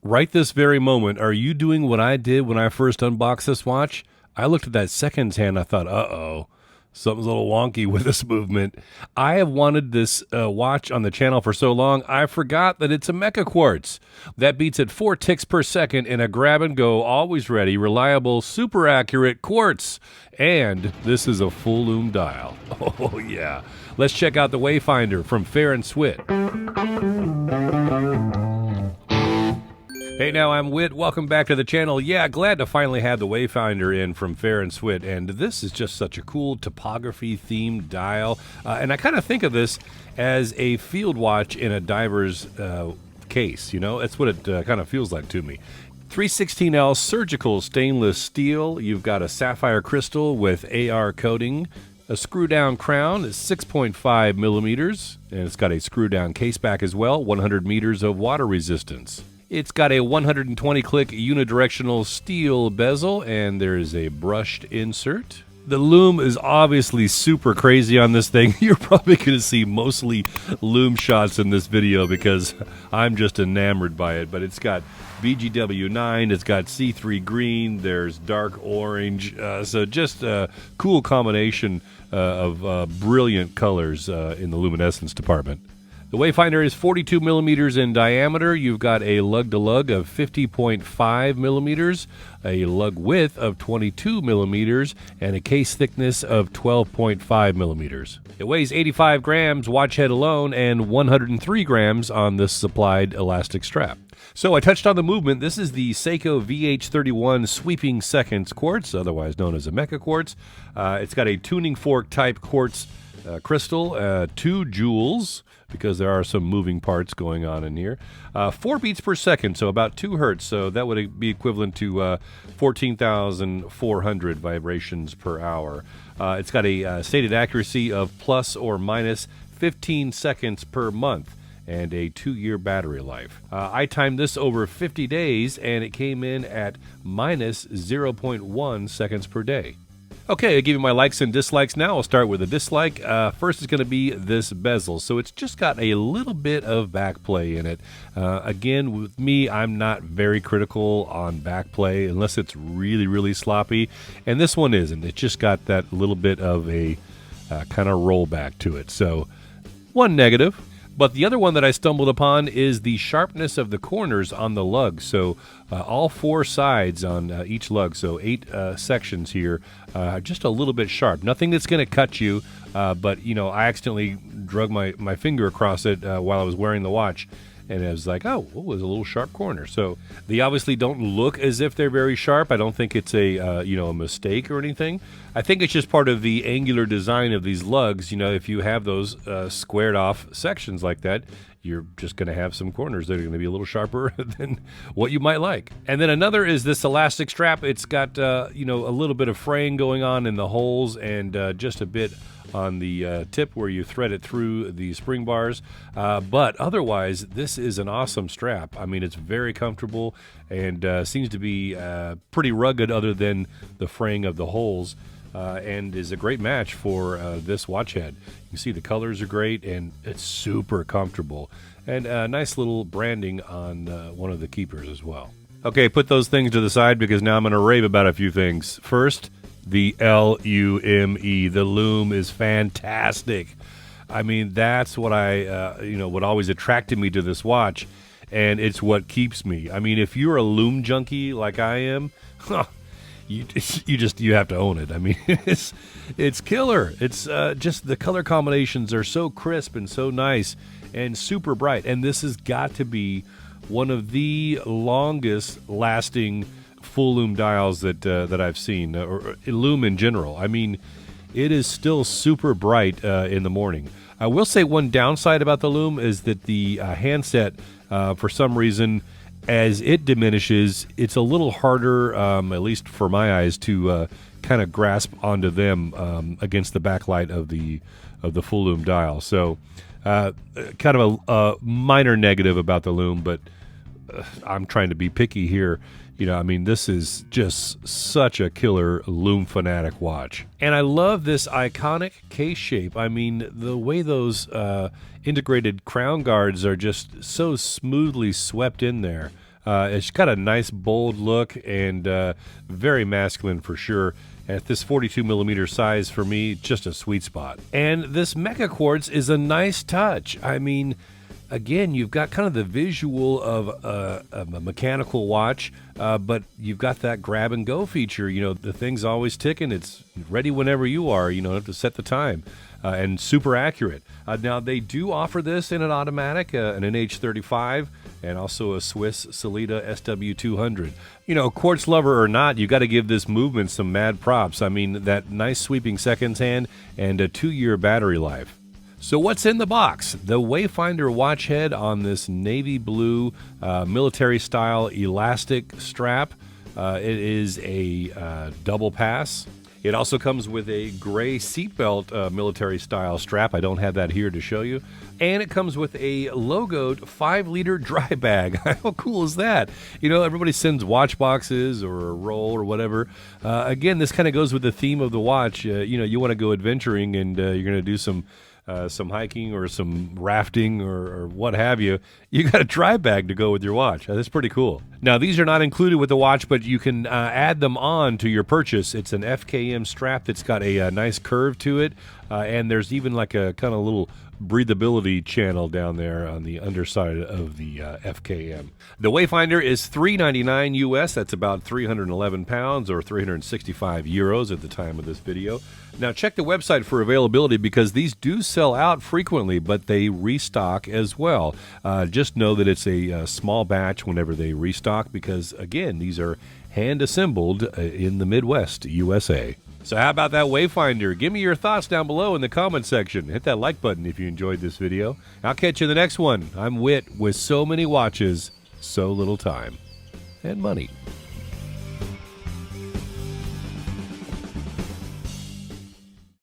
right this very moment, are you doing what I did when I first unboxed this watch? I looked at that seconds hand. I thought, uh-oh, something's a little wonky with this movement. I have wanted this watch on the channel for so long, I forgot that it's a mecaquartz. That beats at 4 ticks per second in a grab-and-go, always ready, reliable, super accurate quartz. And this is a full lume dial. Oh, yeah. Let's check out the Wayfinder from Farr and Swit. Hey, now I'm Whit. Welcome back to the channel. Yeah, glad to finally have the Wayfinder in from Farr and Swit, and this is just such a cool topography-themed dial. And I kind of think of this as a field watch in a diver's case, you know? That's what it kind of feels like to me. 316L surgical stainless steel. You've got a sapphire crystal with AR coating. A screw-down crown is 6.5 millimeters, and it's got a screw-down case back as well, 100 meters of water resistance. It's got a 120-click unidirectional steel bezel, and there's a brushed insert. The lume is obviously super crazy on this thing. You're probably going to see mostly lume shots in this video because I'm just enamored by it. But it's got BGW9, it's got C3 green, there's dark orange. So just a cool combination of brilliant colors in the luminescence department. The Wayfinder is 42 millimeters in diameter. You've got a lug-to-lug of 50.5 millimeters, a lug width of 22 millimeters, and a case thickness of 12.5 millimeters. It weighs 85 grams, watch head alone, and 103 grams on the supplied elastic strap. So I touched on the movement. This is the Seiko VH31 sweeping seconds quartz, otherwise known as a mecaquartz. It's got a tuning fork type quartz crystal, 2 joules, because there are some moving parts going on in here. 4 beats per second, so about 2 hertz, so that would be equivalent to 14,400 vibrations per hour. It's got a stated accuracy of plus or minus 15 seconds per month and a 2-year battery life. I timed this over 50 days, and it came in at minus 0.1 seconds per day. Okay, I'll give you my likes and dislikes now. I'll start with a dislike. First is going to be this bezel. So it's just got a little bit of backplay in it. Again, with me, I'm not very critical on backplay unless it's really, really sloppy. And this one isn't. It's just got that little bit of a kind of rollback to it. So one negative. But the other one that I stumbled upon is the sharpness of the corners on the lug. So all 4 sides on each lug, so 8 sections here, just a little bit sharp. Nothing that's going to cut you, but you know, I accidentally drug my finger across it while I was wearing the watch. And it was like, oh, it was a little sharp corner. So they obviously don't look as if they're very sharp. I don't think it's a a mistake or anything. I think it's just part of the angular design of these lugs. You know, if you have those squared off sections like that, you're just going to have some corners that are going to be a little sharper than what you might like. And then another is this elastic strap. It's got a little bit of fraying going on in the holes and just a bit on the tip where you thread it through the spring bars. But otherwise, this is an awesome strap. I mean, it's very comfortable and seems to be pretty rugged other than the fraying of the holes, and is a great match for this watch head. You can see the colors are great and it's super comfortable. And a nice little branding on one of the keepers as well. Okay, put those things to the side because now I'm going to rave about a few things. First, the L-U-M-E. The lume is fantastic. I mean, that's what what always attracted me to this watch, and it's what keeps me. I mean, if you're a lume junkie like I am, you have to own it. I mean, it's killer. It's just the color combinations are so crisp and so nice and super bright. And this has got to be one of the longest lasting full lume dials that I've seen, or lume in general. I mean, it is still super bright in the morning. I will say one downside about the lume is that the handset, for some reason, as it diminishes, it's a little harder, at least for my eyes, to kind of grasp onto them against the backlight of the full lume dial. So kind of a minor negative about the lume, but I'm trying to be picky here. You know, I mean, this is just such a killer lume fanatic watch. And I love this iconic case shape. I mean, the way those integrated crown guards are just so smoothly swept in there. It's got a nice bold look and very masculine for sure. At this 42 millimeter size, for me, just a sweet spot. And this mecaquartz is a nice touch. I mean, again, you've got kind of the visual of a mechanical watch, but you've got that grab and go feature. You know, the thing's always ticking. It's ready whenever you are. You don't have to set the time. And super accurate. Now, they do offer this in an automatic, an NH35, and also a Swiss Sellita SW200. You know, quartz lover or not, you got to give this movement some mad props. I mean, that nice sweeping seconds hand and a 2-year battery life. So what's in the box? The Wayfinder watch head on this navy blue military-style elastic strap. It is a double pass. It also comes with a gray seatbelt military-style strap. I don't have that here to show you. And it comes with a logoed 5-liter dry bag. How cool is that? You know, everybody sends watch boxes or a roll or whatever. Again, this kind of goes with the theme of the watch. You know, you want to go adventuring and you're going to do some hiking or some rafting or what have you. You got a dry bag to go with your watch. That's pretty cool. Now, these are not included with the watch, but you can add them on to your purchase. It's an FKM strap that's got a nice curve to it, and there's even like a kind of little breathability channel down there on the underside of the FKM. The Wayfinder is $399 US. That's about 311 pounds or 365 euros at the time of this video. Now, check the website for availability because these do sell out frequently, but they restock as well. Just know that it's a small batch whenever they restock because, again, these are hand-assembled in the Midwest, USA. So how about that Wayfinder? Give me your thoughts down below in the comment section. Hit that like button if you enjoyed this video. I'll catch you in the next one. I'm Wit with so many watches, so little time and money.